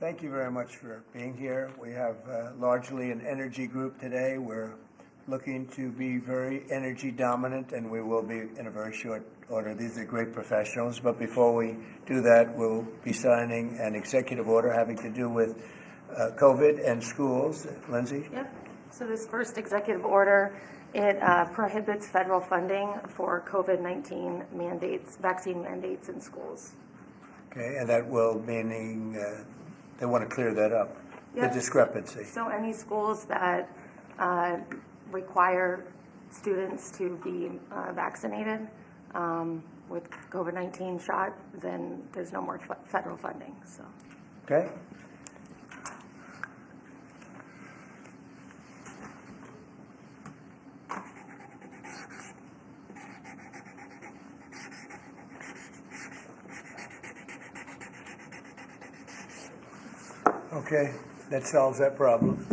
Thank you very much for being here. We have largely an energy group today. We're looking to be very energy dominant, and we will be in a very short order. These are great professionals, but before we do that, we'll be signing an executive order having to do with COVID and schools. Lindsay? Yep. So this first executive order, it prohibits federal funding for COVID-19 mandates, vaccine mandates in schools. Okay, and that will meaning they want to clear that up, Yep. the discrepancy. So any schools that require students to be vaccinated with COVID-19 shot, then there's no more federal funding. So. Okay. Okay, that solves that problem.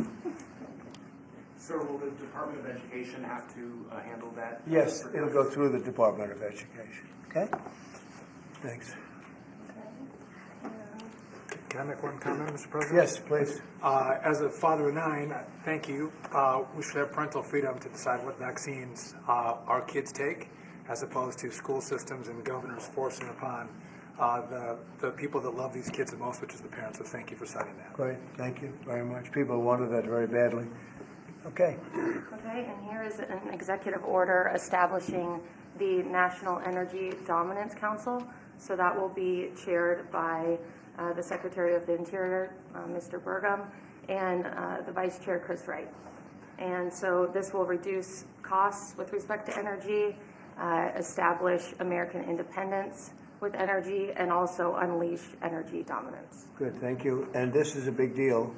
Sir, will the Department of Education have to handle that? Yes, it'll go through the Department of Education. Okay? Thanks. Can I make one comment, Mr. President? Yes, please. As a father of 9, thank you. We should have parental freedom to decide what vaccines our kids take, as opposed to school systems and governors forcing upon the people that love these kids the most, which is the parents. So thank you for citing that. Great, thank you very much. People wanted that very badly. Okay. Okay, and here is an executive order establishing the National Energy Dominance Council. So that will be chaired by the Secretary of the Interior, Mr. Burgum, and the Vice Chair, Chris Wright. And so this will reduce costs with respect to energy, establish American independence with energy, and also unleash energy dominance. Good, thank you. And this is a big deal.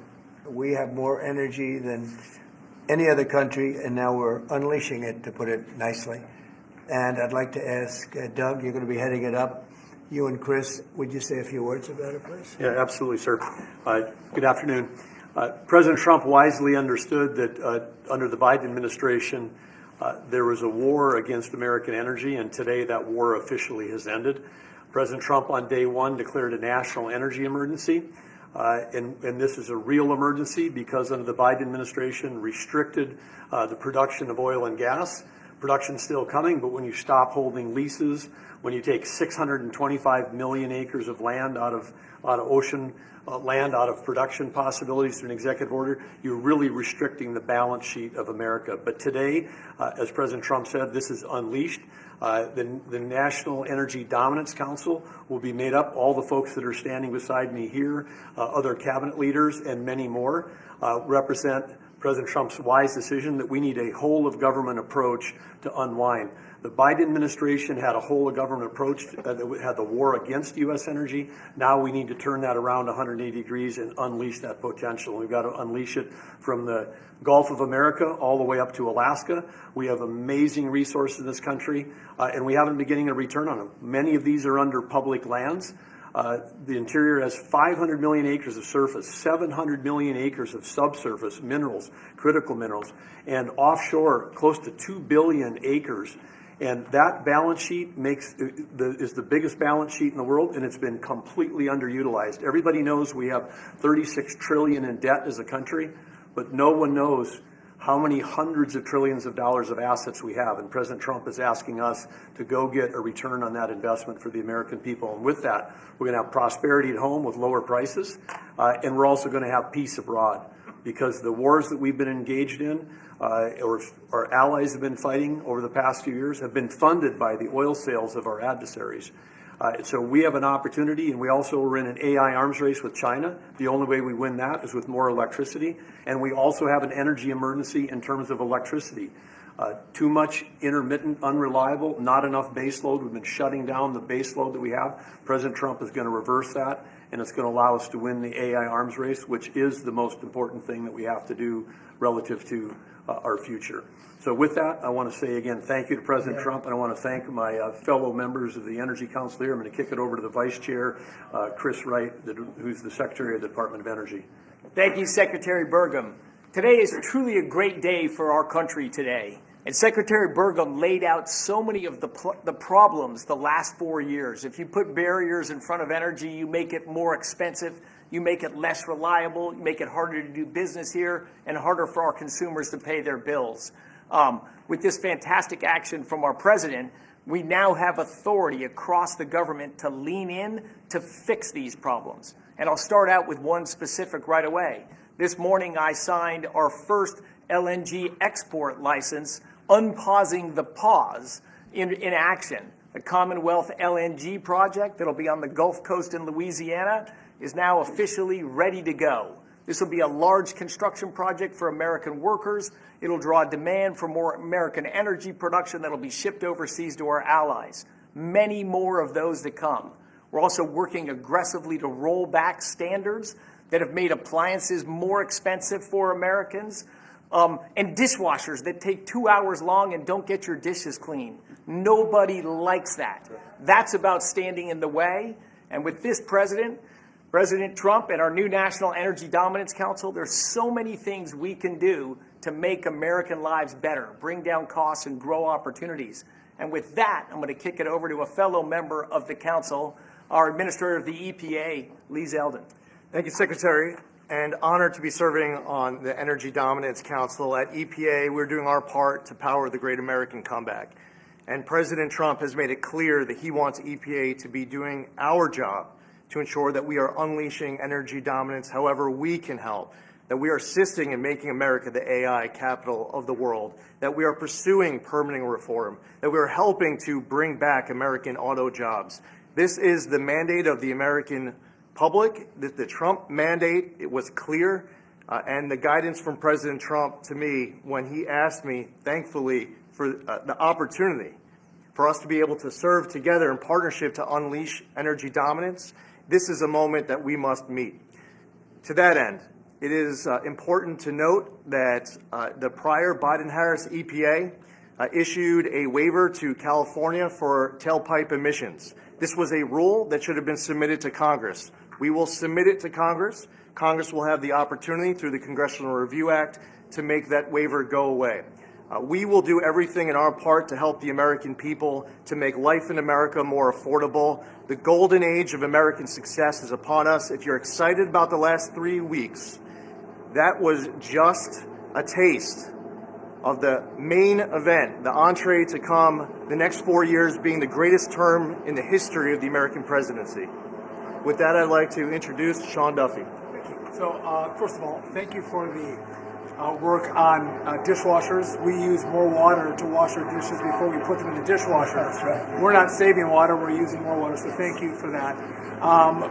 We have more energy than any other country, and now we're unleashing it, to put it nicely. And I'd like to ask Doug, you're going to be heading it up. You and Chris, would you say a few words about it, please? Yeah, absolutely, sir. Good afternoon. President Trump wisely understood that under the Biden administration, there was a war against American energy, and today that war officially has ended. President Trump on day one declared a national energy emergency, and this is a real emergency because under the Biden administration restricted the production of oil and gas. Production's still coming, but when you stop holding leases, when you take 625 million acres of land out of ocean land, out of production possibilities through an executive order, you're really restricting the balance sheet of America. But today, as President Trump said, this is unleashed. The National Energy Dominance Council will be made up, all the folks that are standing beside me here, other cabinet leaders and many more, represent President Trump's wise decision that we need a whole of government approach to unwind. The Biden administration had a whole of government approach that had the war against U.S. energy. Now we need to turn that around 180 degrees and unleash that potential. We've got to unleash it from the Gulf of America all the way up to Alaska. We have amazing resources in this country, and we haven't been getting a return on them. Many of these are under public lands. The Interior has 500 million acres of surface, 700 million acres of subsurface minerals, critical minerals, and offshore close to 2 billion acres. And that balance sheet is the biggest balance sheet in the world, and it's been completely underutilized. Everybody knows we have 36 trillion in debt as a country, but no one knows how many hundreds of trillions of dollars of assets we have. And President Trump is asking us to go get a return on that investment for the American people. And with that, we're going to have prosperity at home with lower prices, and we're also going to have peace abroad. Because the wars that we've been engaged in, or our allies have been fighting over the past few years, have been funded by the oil sales of our adversaries. So we have an opportunity, and we also are in an AI arms race with China. The only way we win that is with more electricity. And we also have an energy emergency in terms of electricity. Too much intermittent, unreliable, not enough base load. We've been shutting down the base load that we have. President Trump is going to reverse that, and it's going to allow us to win the AI arms race, which is the most important thing that we have to do relative to our future. So with that, I want to say again, thank you to President Trump, and I want to thank my fellow members of the Energy Council here. I'm going to kick it over to the Vice Chair, Chris Wright, who's the Secretary of the Department of Energy. Thank you, Secretary Burgum. Today is truly a great day for our country today. And Secretary Burgum laid out so many of the problems the last 4 years. If you put barriers in front of energy, you make it more expensive you make it less reliable, you make it harder to do business here, and harder for our consumers to pay their bills. With this fantastic action from our president, we now have authority across the government to lean in to fix these problems. And I'll start out with one specific right away. This morning I signed our first LNG export license, unpausing the pause in action. The Commonwealth LNG project that'll be on the Gulf Coast in Louisiana is now officially ready to go. This will be a large construction project for American workers. It'll draw demand for more American energy production that'll be shipped overseas to our allies. Many more of those to come. We're also working aggressively to roll back standards that have made appliances more expensive for Americans, and dishwashers that take 2 hours long and don't get your dishes clean. Nobody likes that. That's about standing in the way. And with this President Trump and our new National Energy Dominance Council, there's so many things we can do to make American lives better, bring down costs, and grow opportunities. And with that, I'm going to kick it over to a fellow member of the council, our Administrator of the EPA, Lee Zeldin. Thank you, Secretary, and honored to be serving on the Energy Dominance Council. At EPA, we're doing our part to power the great American comeback. And President Trump has made it clear that he wants EPA to be doing our job to ensure that we are unleashing energy dominance however we can help, that we are assisting in making America the AI capital of the world, that we are pursuing permitting reform, that we are helping to bring back American auto jobs. This is the mandate of the American public. The Trump mandate, it was clear, and the guidance from President Trump to me when he asked me, thankfully, for the opportunity for us to be able to serve together in partnership to unleash energy dominance. This is a moment that we must meet. To that end, it is important to note that the prior Biden-Harris EPA issued a waiver to California for tailpipe emissions. This was a rule that should have been submitted to Congress. We will submit it to Congress. Congress will have the opportunity through the Congressional Review Act to make that waiver go away. We will do everything in our part to help the American people to make life in America more affordable. The golden age of American success is upon us. If you're excited about the last 3 weeks, that was just a taste of the main event, the entree to come, the next 4 years being the greatest term in the history of the American presidency. With that, I'd like to introduce Sean Duffy. Thank you. So, first of all, thank you for the work on dishwashers. We use more water to wash our dishes before we put them in the dishwasher. That's right. We're not saving water, we're using more water, so thank you for that.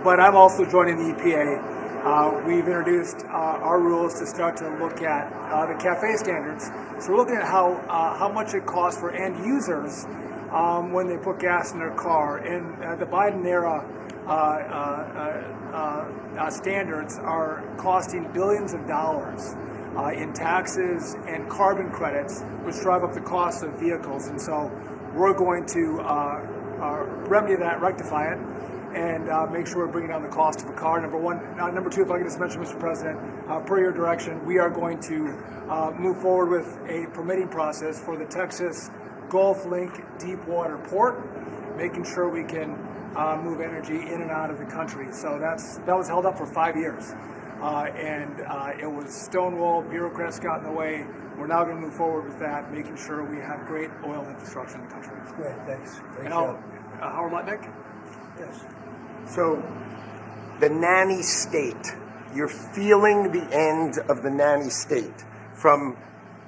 But I'm also joining the EPA. We've introduced our rules to start to look at the CAFE standards. So we're looking at how much it costs for end users when they put gas in their car. And the Biden era standards are costing billions of dollars in taxes and carbon credits, which drive up the cost of vehicles. And so we're going to remedy that, rectify it, and make sure we're bringing down the cost of a car, number one. Number two, if I could just mention, Mr. President, per your direction, we are going to move forward with a permitting process for the Texas Gulf Link Deepwater Port, making sure we can move energy in and out of the country. So that was held up for 5 years. And it was stonewalled, bureaucrats got in the way. We're now going to move forward with that, making sure we have great oil infrastructure in the country. Great, thanks. Great And job. Howard Lutnick? Yes. So, the nanny state, you're feeling the end of the nanny state. From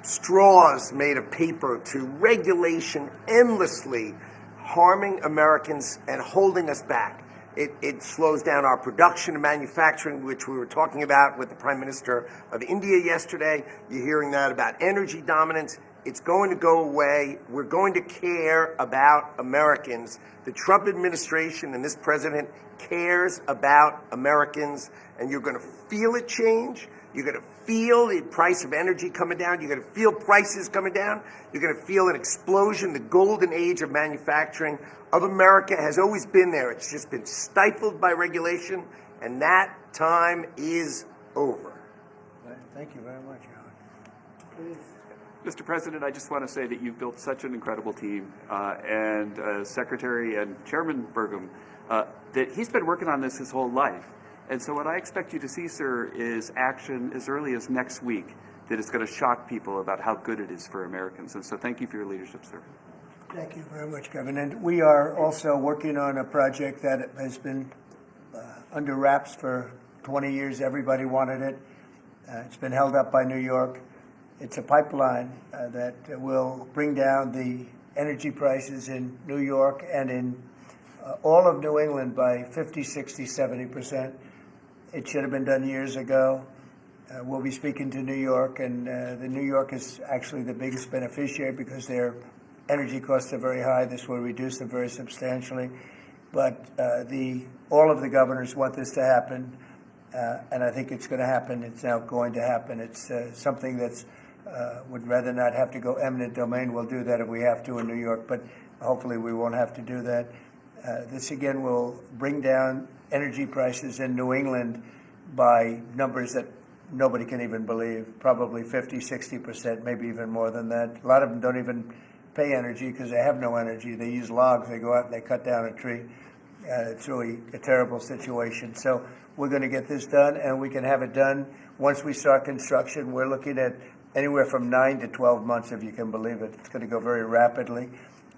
straws made of paper to regulation endlessly harming Americans and holding us back. It slows down our production and manufacturing, which we were talking about with the Prime Minister of India yesterday. You're hearing that about energy dominance. It's going to go away. We're going to care about Americans. The Trump administration and this president cares about Americans, and you're going to feel it change. You're going to feel the price of energy coming down. You're going to feel prices coming down. You're going to feel an explosion. The golden age of manufacturing of America has always been there. It's just been stifled by regulation, and that time is over. Thank you very much, Howard. Please. Mr. President, I just want to say that you've built such an incredible team, and Secretary and Chairman Burgum, that he's been working on this his whole life. And so what I expect you to see, sir, is action as early as next week that is going to shock people about how good it is for Americans. And so thank you for your leadership, sir. Thank you very much, Kevin. And we are also working on a project that has been under wraps for 20 years. Everybody wanted it. It's been held up by New York. It's a pipeline that will bring down the energy prices in New York and in all of New England by 50, 60, 70%. It should have been done years ago. We'll be speaking to New York, and the New York is actually the biggest beneficiary because their energy costs are very high. This will reduce them very substantially. But all of the governors want this to happen, and I think it's going to happen. It's now going to happen. It's something that's would rather not have to go eminent domain. We'll do that if we have to in New York, but hopefully we won't have to do that. This again will bring down energy prices in New England by numbers that nobody can even believe, probably 50, 60%, maybe even more than that. A lot of them don't even pay energy because they have no energy. They use logs. They go out and they cut down a tree. It's really a terrible situation. So we're going to get this done, and we can have it done once we start construction. We're looking at anywhere from 9 to 12 months, if you can believe it. It's going to go very rapidly.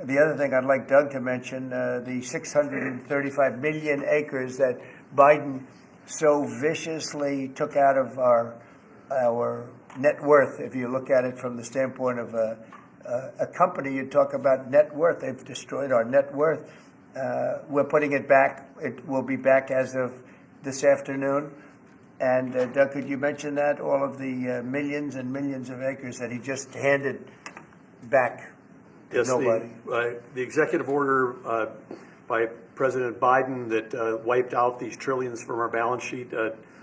The other thing I'd like Doug to mention, the 635 million acres that Biden so viciously took out of our net worth. If you look at it from the standpoint of a company, you talk about net worth. They've destroyed our net worth. We're putting it back. It will be back as of this afternoon. And Doug, could you mention that? All of the millions and millions of acres that he just handed back to Yes, nobody. The executive order by President Biden that wiped out these trillions from our balance sheet.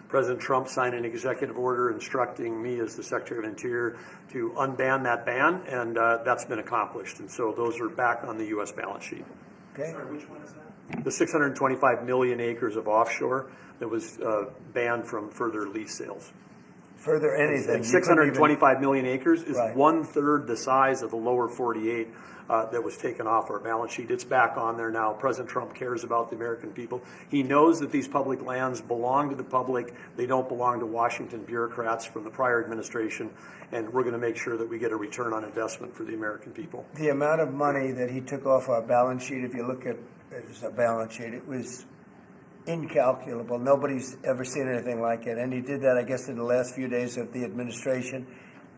President Trump signed an executive order instructing me as the Secretary of Interior to unban that ban, and that's been accomplished. And so those are back on the U.S. balance sheet. Okay. Sorry, which one is that? The 625 million acres of offshore that was banned from further lease sales. Further anything. And 625 million acres is Right. 1/3 the size of the lower 48 that was taken off our balance sheet. It's back on there now. President Trump cares about the American people. He knows that these public lands belong to the public. They don't belong to Washington bureaucrats from the prior administration, and we're going to make sure that we get a return on investment for the American people. The amount of money that he took off our balance sheet, if you look at it as a balance sheet, it was incalculable. Nobody's ever seen anything like it. And he did that, I guess, in the last few days of the administration.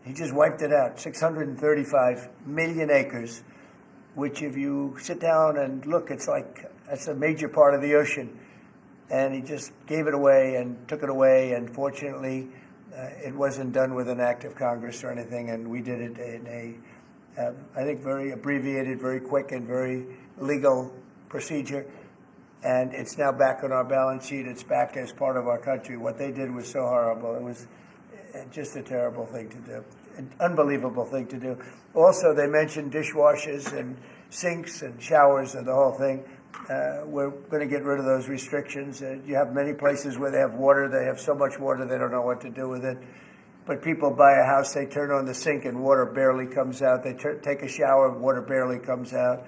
He just wiped it out. 635 million acres, which if you sit down and look, it's like that's a major part of the ocean. And he just gave it away and took it away. And fortunately, it wasn't done with an act of Congress or anything. And we did it in a, I think, very abbreviated, very quick, and very legal procedure. And it's now back on our balance sheet. It's back as part of our country. What they did was so horrible. It was just a terrible thing to do, an unbelievable thing to do. Also, they mentioned dishwashers and sinks and showers and the whole thing. We're going to get rid of those restrictions. You have many places where they have water. They have so much water they don't know what to do with it. But people buy a house, they turn on the sink and water barely comes out. They take a shower, water barely comes out.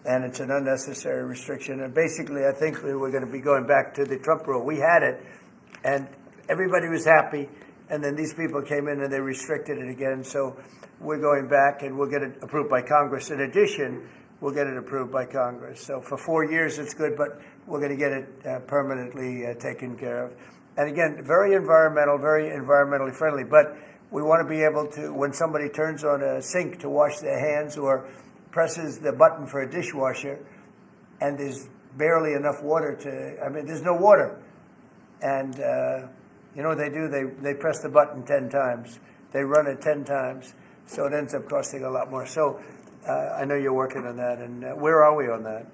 And it's an unnecessary restriction. And basically, I think we're going to be going back to the Trump rule. We had it, and everybody was happy. And then these people came in and they restricted it again. So we're going back, and we'll get it approved by Congress. In addition, we'll get it approved by Congress. So for 4 years, it's good, but we're going to get it permanently taken care of. And again, very environmentally friendly. But we want to be able to, when somebody turns on a sink to wash their hands or presses the button for a dishwasher, and there's barely enough water there's no water. And you know what they do? They press the button 10 times. They run it 10 times. So it ends up costing a lot more. So I know you're working on that. And where are we on that?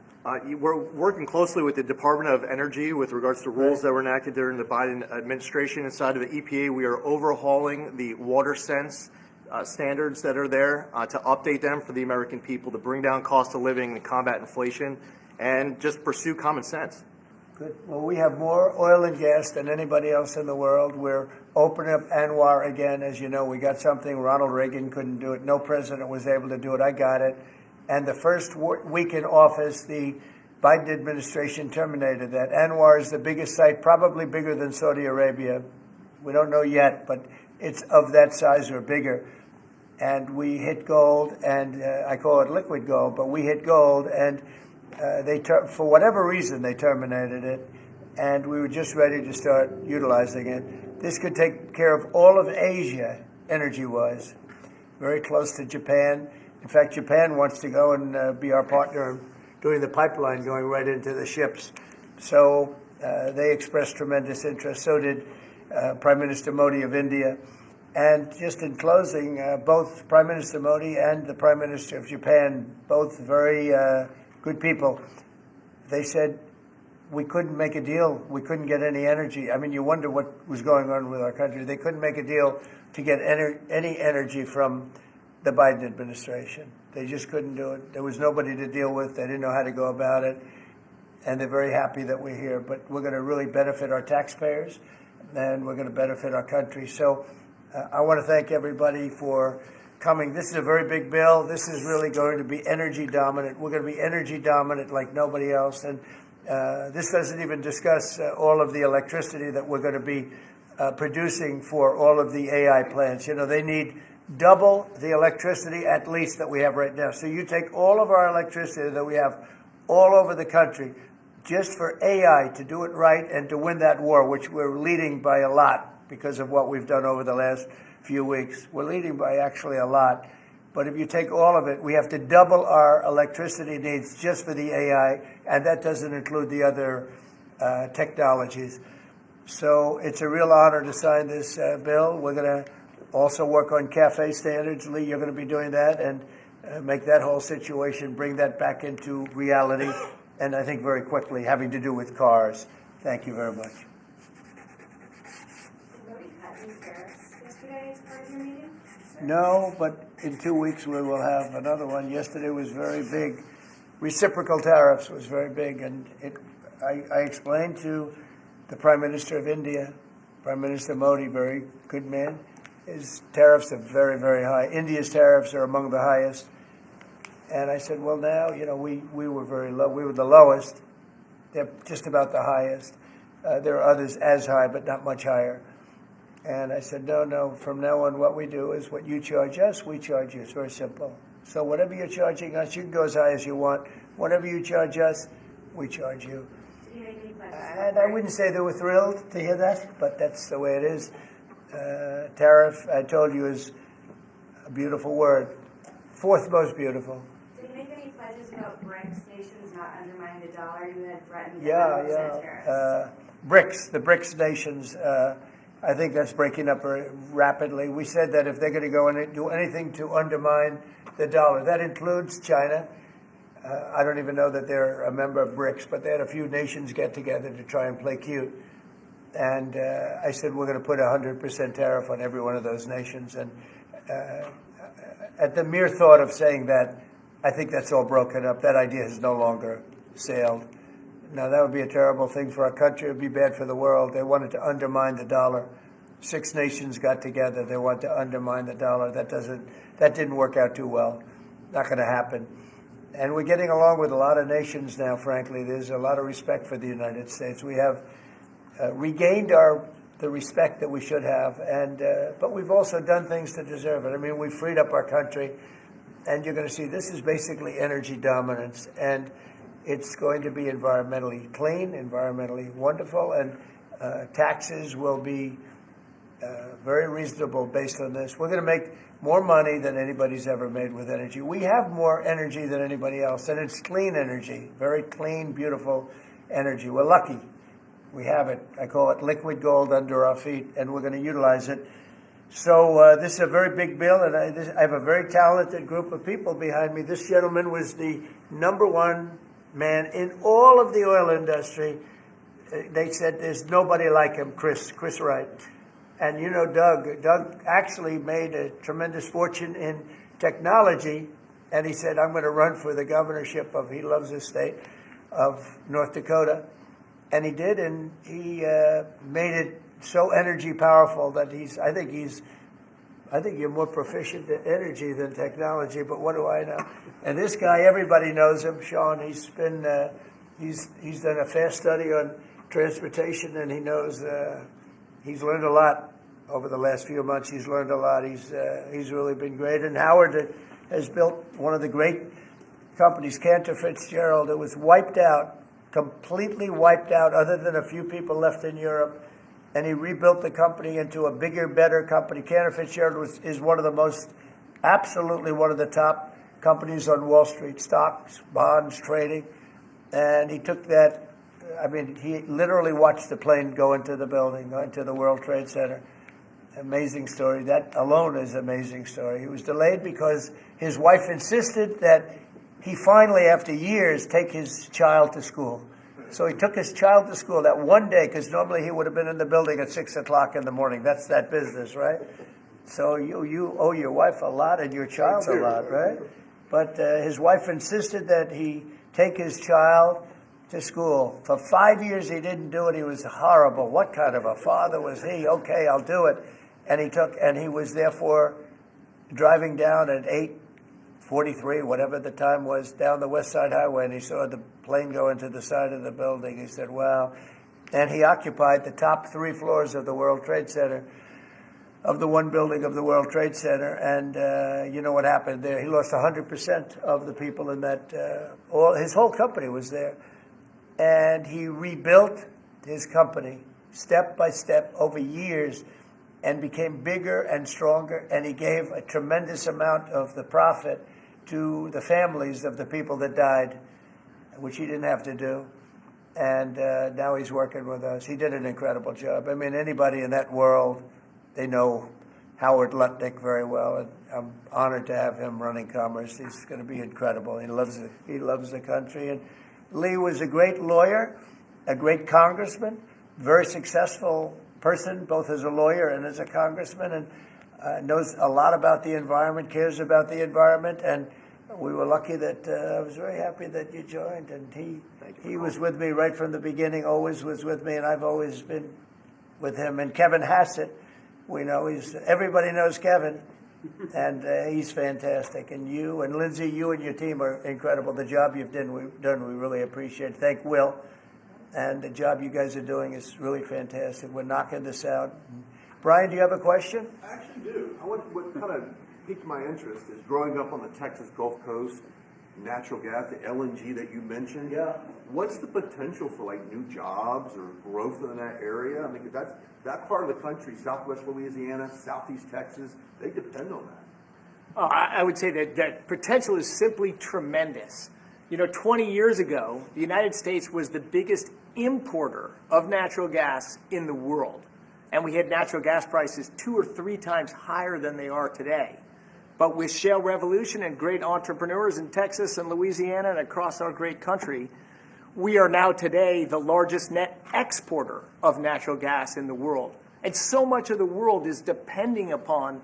We're working closely with the Department of Energy with regards to rules that were enacted during the Biden administration. Inside of the EPA, we are overhauling the WaterSense standards that are there to update them for the American people, to bring down cost of living and combat inflation, and just pursue common sense. Good. Well, we have more oil and gas than anybody else in the world. We're opening up ANWR again. As you know, we got something. Ronald Reagan couldn't do it. No president was able to do it. I got it. And the first week in office, the Biden administration terminated that. Anwar is the biggest site, probably bigger than Saudi Arabia. We don't know yet, but it's of that size or bigger. And we hit gold, and I call it liquid gold, but we hit gold, and for whatever reason, they terminated it, and we were just ready to start utilizing it. This could take care of all of Asia, energy-wise, very close to Japan. In fact, Japan wants to go and be our partner doing the pipeline going right into the ships. So they expressed tremendous interest. So did Prime Minister Modi of India. And just in closing, both Prime Minister Modi and the Prime Minister of Japan, both very good people, they said we couldn't make a deal. We couldn't get any energy. I mean, you wonder what was going on with our country. They couldn't make a deal to get any energy from the Biden administration. They just couldn't do it. There was nobody to deal with. They didn't know how to go about it. And they're very happy that we're here. But we're going to really benefit our taxpayers, and we're going to benefit our country. So I want to thank everybody for coming. This is a very big bill. This is really going to be energy dominant. We're going to be energy dominant like nobody else. And this doesn't even discuss all of the electricity that we're going to be producing for all of the AI plants. You know, they need double the electricity at least that we have right now. So you take all of our electricity that we have all over the country just for AI to do it right and to win that war, which we're leading by a lot because of what we've done over the last few weeks. We're leading by actually a lot. But if you take all of it, we have to double our electricity needs just for the AI, and that doesn't include the other technologies. So it's a real honor to sign this bill. We're going to also work on CAFE standards. Lee, you're going to be doing that and make that whole situation, bring that back into reality, and I think very quickly, having to do with cars. Thank you very much. No, but in 2 weeks we will have another one. Yesterday was very big. Reciprocal tariffs was very big, and I explained to the Prime Minister of India, Prime Minister Modi, very good man. His tariffs are very, very high. India's tariffs are among the highest. And I said, well, now, you know, we were very low. We were the lowest. They're just about the highest. There are others as high, but not much higher. And I said, no, from now on, what we do is what you charge us, we charge you. It's very simple. So whatever you're charging us, you can go as high as you want. Whatever you charge us, we charge you. And I wouldn't say they were thrilled to hear that, but that's the way it is. Tariff, I told you, is a beautiful word. Fourth most beautiful. Did you make any pledges about BRICS nations not undermining the dollar? You had threatened Yeah. BRICS, the BRICS nations, I think that's breaking up very rapidly. We said that if they're going to go and do anything to undermine the dollar, that includes China. I don't even know that they're a member of BRICS, but they had a few nations get together to try and play cute. And I said, we're going to put 100% tariff on every one of those nations. And at the mere thought of saying that, I think that's all broken up. That idea has no longer sailed. Now, that would be a terrible thing for our country. It would be bad for the world. They wanted to undermine the dollar. 6 nations got together. They want to undermine the dollar. That didn't work out too well. Not going to happen. And we're getting along with a lot of nations now, frankly. There's a lot of respect for the United States. We have regained the respect that we should have, but we've also done things to deserve it. I mean, we've freed up our country, and you're going to see this is basically energy dominance, and it's going to be environmentally clean, environmentally wonderful, and taxes will be very reasonable based on this. We're going to make more money than anybody's ever made with energy. We have more energy than anybody else, and it's clean energy, very clean, beautiful energy. We're lucky. We have it. I call it liquid gold under our feet, and we're going to utilize it. So this is a very big bill, and I have a very talented group of people behind me. This gentleman was the #1 man in all of the oil industry. They said there's nobody like him, Chris Wright. And you know Doug actually made a tremendous fortune in technology, and he said, I'm going to run for the governorship of, he loves his state, of North Dakota. And he did, and he made it so energy powerful that I think you're more proficient in energy than technology, but what do I know? And this guy, everybody knows him, Sean. He's been He's done a fast study on transportation, and he knows he's learned a lot over the last few months. He's learned a lot. He's really been great. And Howard has built one of the great companies, Cantor Fitzgerald. It was wiped out, completely wiped out, other than a few people left in Europe. And he rebuilt the company into a bigger, better company. Cantor Fitzgerald is one of the most, absolutely one of the top companies on Wall Street, stocks, bonds, trading. And he took that, I mean, he literally watched the plane go into the building, go into the World Trade Center. Amazing story. That alone is an amazing story. He was delayed because his wife insisted that he finally, after years, take his child to school. So he took his child to school that one day, because normally he would have been in the building at 6 o'clock in the morning. That's that business, right? So you owe your wife a lot and your child a lot, right? But his wife insisted that he take his child to school. For 5 years he didn't do it. He was horrible. What kind of a father was he? Okay, I'll do it. And he was therefore driving down at 8:43, whatever the time was, down the West Side Highway, and he saw the plane go into the side of the building. He said, wow. And he occupied the top 3 floors of the World Trade Center, of the one building of the World Trade Center. And you know what happened there? He lost 100% of the people in that, his whole company was there. And he rebuilt his company step by step over years and became bigger and stronger. And he gave a tremendous amount of the profit to the families of the people that died, which he didn't have to do. And now he's working with us. He did an incredible job. I mean, anybody in that world, they know Howard Lutnick very well, and I'm honored to have him running Commerce. He's going to be incredible. He loves the country. And Lee was a great lawyer, a great congressman, very successful person, both as a lawyer and as a congressman, and knows a lot about the environment, cares about the environment. And we were lucky that I was very happy that you joined. And he was with me right from the beginning, always was with me, and I've always been with him. And Kevin Hassett, we know everybody knows Kevin, and he's fantastic. And you and Lindsay, you and your team are incredible. The job you've done, we really appreciate. Thank Will, and the job you guys are doing is really fantastic. We're knocking this out. Brian, do you have a question? I actually do. What kind of piqued my interest is growing up on the Texas Gulf Coast, natural gas, the LNG that you mentioned. Yeah. What's the potential for like new jobs or growth in that area? I mean, that part of the country, Southwest Louisiana, Southeast Texas, they depend on that. I would say that potential is simply tremendous. 20 years ago, the United States was the biggest importer of natural gas in the world. And we had natural gas prices 2 or 3 times higher than they are today. But with shale revolution and great entrepreneurs in Texas and Louisiana and across our great country, we are now today the largest net exporter of natural gas in the world. And so much of the world is depending upon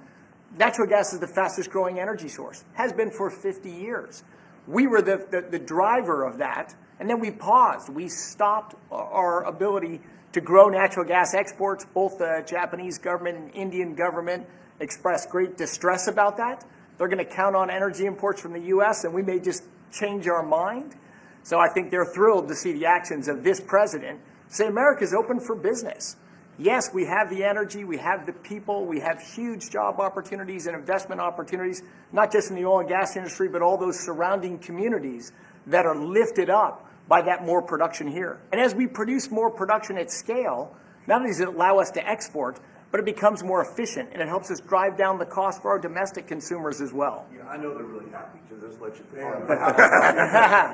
natural gas is the fastest growing energy source, has been for 50 years. We were the driver of that, and then we paused. We stopped our ability to grow natural gas exports. Both the Japanese government and Indian government expressed great distress about that. They're going to count on energy imports from the U.S., and we may just change our mind. So I think they're thrilled to see the actions of this president say America's open for business. Yes, we have the energy, we have the people, we have huge job opportunities and investment opportunities, not just in the oil and gas industry, but all those surrounding communities that are lifted up by that more production here. And as we produce more production at scale, not only does it allow us to export, but it becomes more efficient, and it helps us drive down the cost for our domestic consumers as well. Yeah, I know they're really happy to just let you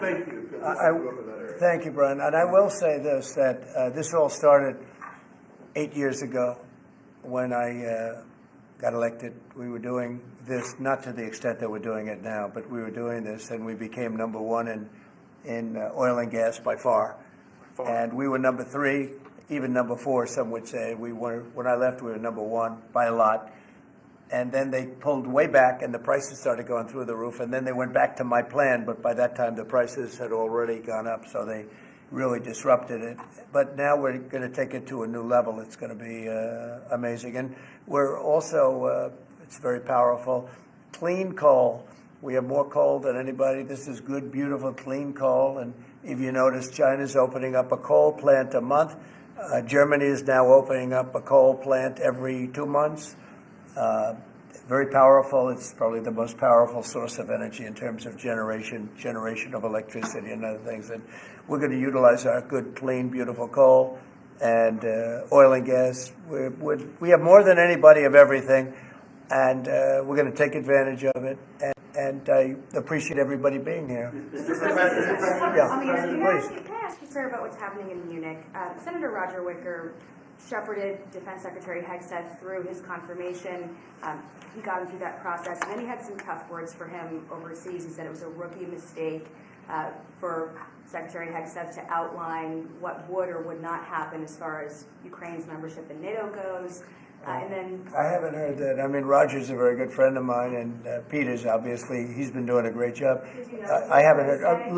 Thank you. Thank you, Brian. And I will say this, that this all started 8 years ago when I got elected. We were doing this, not to the extent that we're doing it now, but we were doing this, and we became number 1 in oil and gas by far. And we were number 3, even number 4, some would say. When I left, we were number 1 by a lot. And then they pulled way back, and the prices started going through the roof. And then they went back to my plan, but by that time the prices had already gone up, so they really disrupted it. But now we're going to take it to a new level. It's going to be amazing. And we're also, it's very powerful, clean coal. We have more coal than anybody. This is good, beautiful, clean coal, and If you notice, China's opening up a coal plant a month. Germany is now opening up a coal plant every 2 months. Very powerful. It's probably the most powerful source of energy in terms of generation of electricity and other things. And we're going to utilize our good, clean, beautiful coal and oil and gas. We have more than anybody of everything, and we're going to take advantage of it. And I appreciate everybody being here. I mean, Please. can I ask you, sir, about what's happening in Munich? Senator Roger Wicker shepherded Defense Secretary Hegseth through his confirmation. He got him through that process, and then he had some tough words for him overseas. He said it was a rookie mistake for Secretary Hegseth to outline what would or would not happen as far as Ukraine's membership in NATO goes. And then I haven't heard that. I mean, Roger's a very good friend of mine, and Peter's obviously, he's been doing a great job. I haven't heard.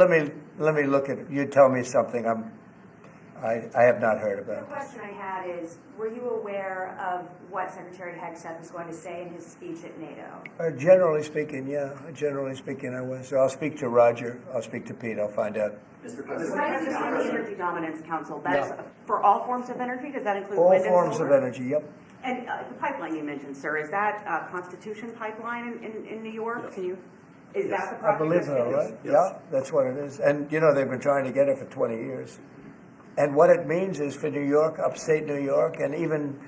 Let me look at it. You tell me something. I have not heard about it. The question I had is, were you aware of what Secretary Hegseth was going to say in his speech at NATO? Generally speaking, yeah. Generally speaking, I was. So I'll speak to Roger. I'll speak to Pete. I'll find out. Mr. President, the Energy Dominance Council, that's for all forms of energy? Does that include wind and All forms solar? of energy, yep. And the pipeline you mentioned, sir, is that Constitution Pipeline in New York? Yes. Can you, is that the I project? believe so, right? Yeah, that's what it is. And, you know, they've been trying to get it for 20 years. And what it means is for New York, upstate New York, and even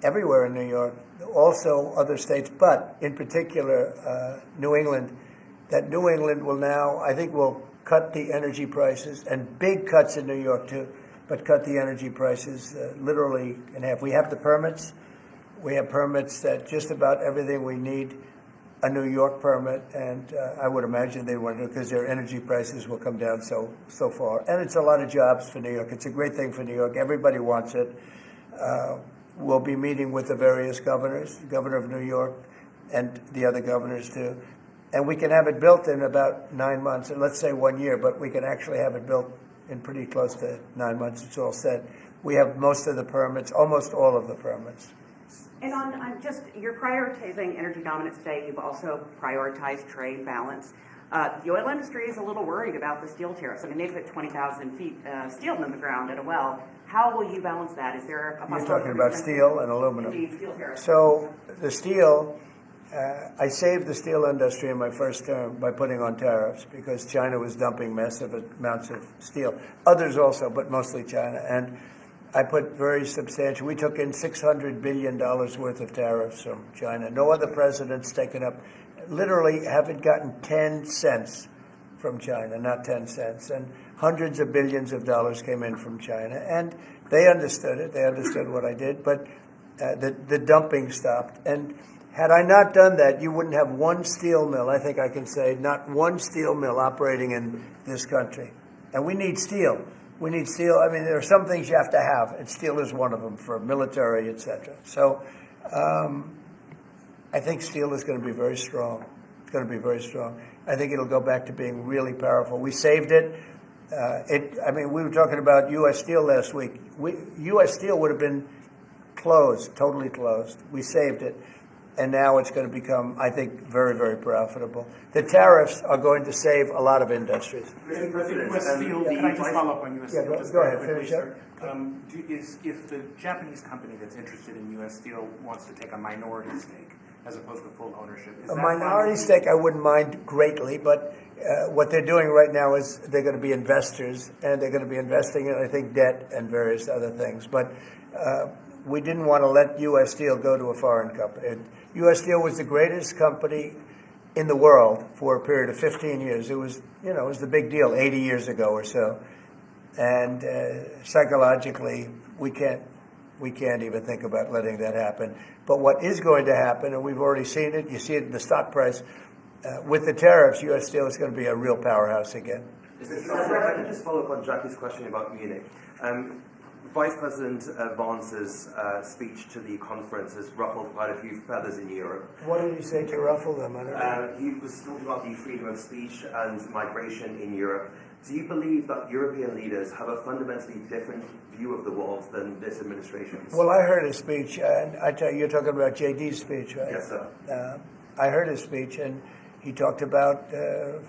everywhere in New York, also other states, but in particular New England, that New England will now, I think, will cut the energy prices, and big cuts in New York too, but cut the energy prices literally in half. We have the permits. We have permits that just about everything we need a New York permit, and I would imagine they want to do because their energy prices will come down so far. And it's a lot of jobs for New York. It's a great thing for New York. Everybody wants it. We'll be meeting with the various governors, the governor of New York and the other governors too. And we can have it built in about 9 months, and let's say 1 year, but we can actually have it built in pretty close to 9 months. It's all set. We have most of the permits, almost all of the permits. And on just, you're prioritizing energy dominance today. You've also prioritized trade balance. The oil industry is a little worried about the steel tariffs. I mean, they put 20,000 feet steel in the ground at a well. How will you balance that? Is there a You're talking about steel and aluminum. Indeed, steel tariffs. So the steel, I saved the steel industry in my first term by putting on tariffs because China was dumping massive amounts of steel. Others also, but mostly China. And I put very substantial, we took in $600 billion worth of tariffs from China. No other president's taken up, literally haven't gotten 10 cents from China, not 10 cents. And hundreds of billions of dollars came in from China. And they understood it. They understood what I did. But the dumping stopped. And had I not done that, you wouldn't have one steel mill, I think I can say, not one steel mill operating in this country. And we need steel. We need steel. I mean, there are some things you have to have, and steel is one of them for military, et cetera. So I think steel is going to be very strong. It's going to be very strong. I think it'll go back to being really powerful. We saved it. I mean, we were talking about U.S. Steel last week. U.S. Steel would have been closed, totally closed. We saved it. And now it's going to become, I think, very, very profitable. The tariffs are going to save a lot of industries. Mr. President, U.S. Steel, can I just follow up on U.S. Steel? Just go very ahead, quickly, finish sir. If the Japanese company that's interested in U.S. Steel wants to take a minority stake as opposed to full ownership, is A that minority fine? stake I wouldn't mind greatly, but what they're doing right now is they're going to be investors, and they're going to be investing in, I think, debt and various other things. But we didn't want to let U.S. Steel go to a foreign company. U.S. Steel was the greatest company in the world for a period of 15 years. It was, it was the big deal 80 years ago or so. And psychologically, we can't even think about letting that happen. But what is going to happen, and we've already seen it, you see it in the stock price, with the tariffs, U.S. Steel is going to be a real powerhouse again. If I could just follow up on Jackie's question about Munich. Vice President Vance's speech to the conference has ruffled quite a few feathers in Europe. What did he say to ruffle them? I don't know. He was talking about the freedom of speech and migration in Europe. Do you believe that European leaders have a fundamentally different view of the world than this administration's? Well, I heard his speech, and I tell you, you're talking about JD's speech, right? Yes, sir. I heard his speech, and He talked about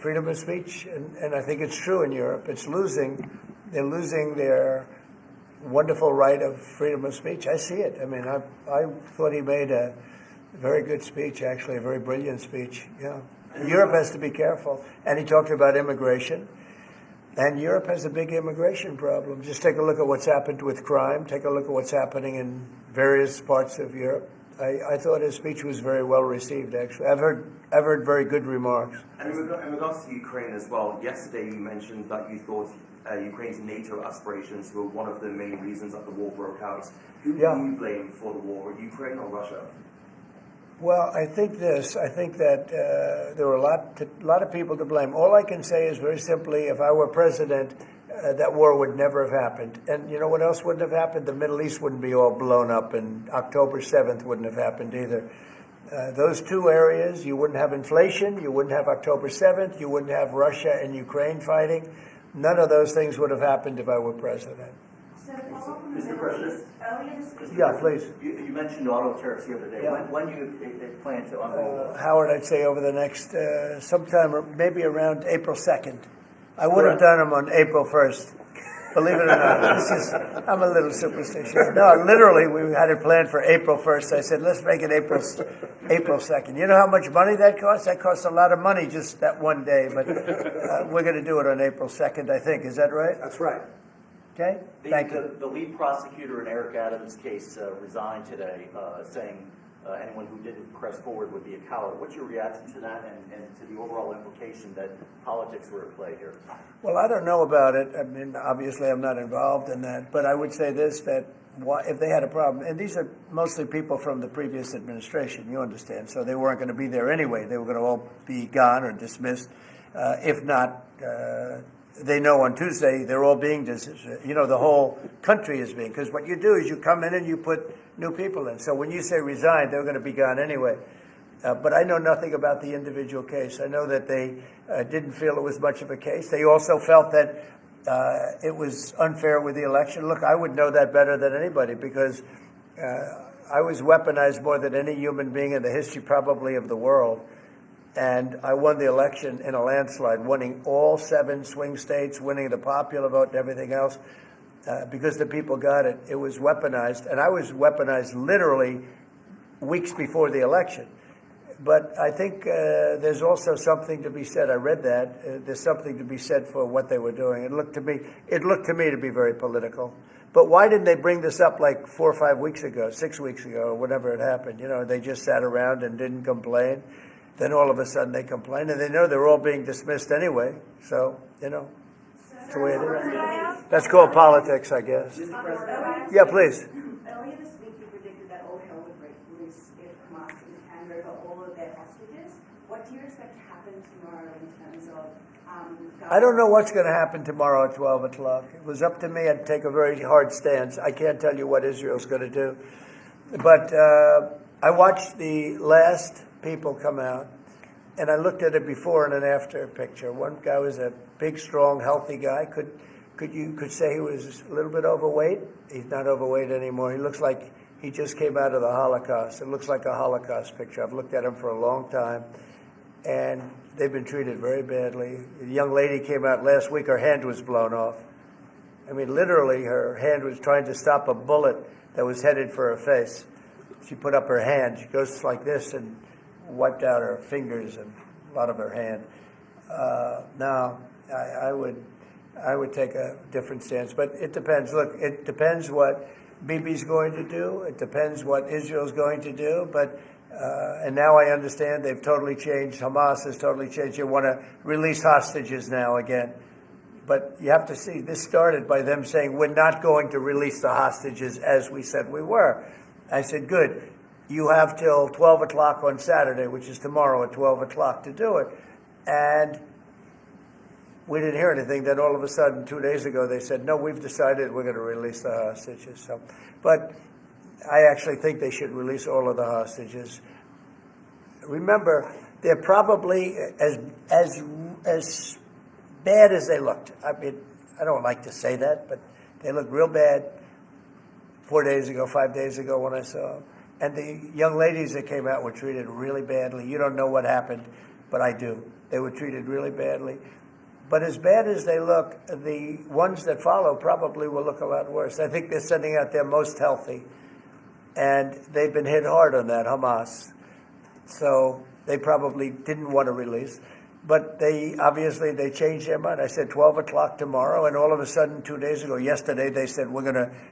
freedom of speech, and I think it's true in Europe. They're losing their wonderful right of freedom of speech. I see it. I mean, I thought he made a very good speech, actually, a very brilliant speech. Yeah. Europe has to be careful. And he talked about immigration. And Europe has a big immigration problem. Just take a look at what's happened with crime. Take a look at what's happening in various parts of Europe. I thought his speech was very well received, actually. I've heard very good remarks. And in regards to Ukraine as well, yesterday you mentioned that you thought Ukraine's NATO aspirations were one of the main reasons that the war broke out. Who do you blame for the war, Ukraine or Russia? Well, I think that there were a lot of people to blame. All I can say is very simply, if I were president, that war would never have happened. And you know what else wouldn't have happened? The Middle East wouldn't be all blown up, and October 7th wouldn't have happened either. Those two areas, you wouldn't have inflation, you wouldn't have October 7th, you wouldn't have Russia and Ukraine fighting. None of those things would have happened if I were president. Mr. President? Yeah, please. You mentioned auto tariffs the other day. Yeah. When do you plan to unroll those? Howard, I'd say over the next, sometime, maybe around April 2nd. I would have done them on April 1st. Believe it or not. I'm a little superstitious. No, literally, we had it planned for April 1st. I said, let's make it April 2nd. You know how much money that costs? That costs a lot of money just that one day. But we're going to do it on April 2nd, I think. Is that right? That's right. Okay? Thank you. The lead prosecutor in Eric Adams' case resigned today, saying anyone who didn't press forward would be a coward. What's your reaction to that and to the overall implication that politics were at play here? Well, I don't know about it. I mean, obviously I'm not involved in that. But I would say this, that if they had a problem, and these are mostly people from the previous administration, you understand, so they weren't going to be there anyway. They were going to all be gone or dismissed. If not, they know on Tuesday they're all being dismissed. You know, the whole country is being, because what you do is you come in and you put new people in. So when you say resign, they're going to be gone anyway. But I know nothing about the individual case. I know that they didn't feel it was much of a case. They also felt that it was unfair with the election. Look, I would know that better than anybody because I was weaponized more than any human being in the history probably of the world. And I won the election in a landslide, winning all 7 swing states, winning the popular vote and everything else. Because the people got it. It was weaponized, and I was weaponized literally weeks before the election. But I think there's also something to be said. I read that. There's something to be said for what they were doing. It looked to me to be very political. But why didn't they bring this up like 4 or 5 weeks ago, 6 weeks ago, or whenever it happened? You know, they just sat around and didn't complain. Then all of a sudden they complain, and they know they're all being dismissed anyway. So, you know, that's the way it is. That's called politics, I guess. Yeah, please. Earlier this week, you predicted that all hell would break loose if Hamas didn't hand over all of their hostages. What do you expect to happen tomorrow in terms of... I don't know what's going to happen tomorrow at 12 o'clock. It was up to me. I'd take a very hard stance. I can't tell you what Israel's going to do. But I watched the last people come out, and I looked at a before and an after picture. One guy was a big, strong, healthy guy. You could say he was a little bit overweight. He's not overweight anymore. He looks like he just came out of the Holocaust. It looks like a Holocaust picture. I've looked at him for a long time, and they've been treated very badly. A young lady came out last week. Her hand was blown off. I mean, literally, her hand was trying to stop a bullet that was headed for her face. She put up her hand. She goes like this and wiped out her fingers and a lot of her hand. Now, I would take a different stance, but it depends. Look, it depends what Bibi's going to do. It depends what Israel's going to do. But and now I understand they've totally changed. Hamas has totally changed. They want to release hostages now again. But you have to see, this started by them saying, we're not going to release the hostages as we said we were. I said, good. You have till 12 o'clock on Saturday, which is tomorrow at 12 o'clock to do it. And we didn't hear anything. Then all of a sudden, 2 days ago, they said, no, we've decided we're going to release the hostages. So, but I actually think they should release all of the hostages. Remember, they're probably as bad as they looked. I mean, I don't like to say that, but they look real bad 4 days ago, 5 days ago when I saw them. And the young ladies that came out were treated really badly. You don't know what happened. but I do. They were treated really badly. But as bad as they look, the ones that follow probably will look a lot worse. I think they're sending out their most healthy, and they've been hit hard on that, Hamas. So they probably didn't want to release. But they changed their mind. I said 12 o'clock tomorrow, and all of a sudden, 2 days ago, yesterday, they said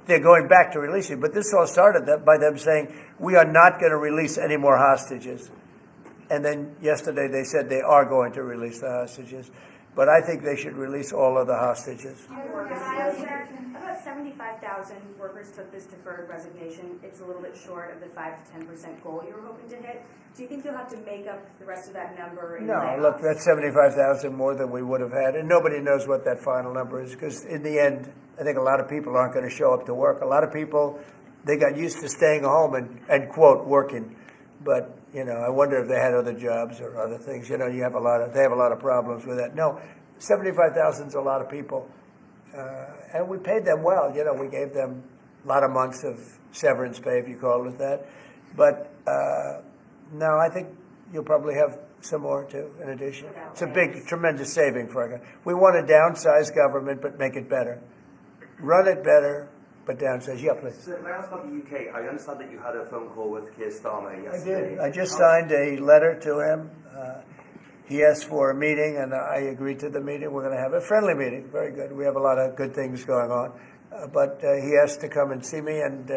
they're going back to releasing. But this all started by them saying, we are not going to release any more hostages. And then yesterday they said they are going to release the hostages. But I think they should release all of the hostages. About 75,000 workers took this deferred resignation. It's a little bit short of the 5 to 10% goal you were hoping to hit. Do you think you'll have to make up the rest of that number in layoffs? Look, that's 75,000 more than we would have had. And nobody knows what that final number is, because in the end, I think a lot of people aren't going to show up to work. A lot of people, they got used to staying home and quote, working. But, I wonder if they had other jobs or other things. They have a lot of problems with that. No, 75,000 is a lot of people. And we paid them well. We gave them a lot of months of severance pay, if you call it that. But no, I think you'll probably have some more too, in addition. It's a big, tremendous saving for us. We want to downsize government, but make it better. Run it better, but downsize. Yeah, please. So, may I ask about the UK? I understand that you had a phone call with Keir Starmer yesterday. I did. I just signed a letter to him. He asked for a meeting, and I agreed to the meeting. We're going to have a friendly meeting. Very good. We have a lot of good things going on. But he asked to come and see me, and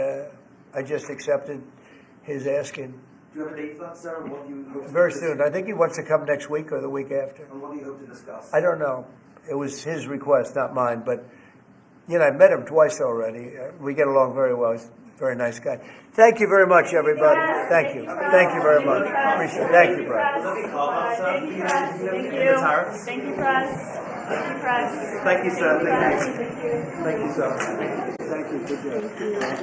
I just accepted his asking. Do you have a date for that, sir? And what do you hope to Very soon. I think he wants to come next week or the week after. And what do you hope to discuss? I don't know. It was his request, not mine. But, I've met him twice already. We get along very well. He's a very nice guy. Thank you very much, everybody. Thank you. Thank you very much. Appreciate it. Thank you, Brian. Thank you, press. Thank you. Thank you, press. Thank you, press. Thank you, sir. Thank you. Thank you, sir. Thank you. Good job.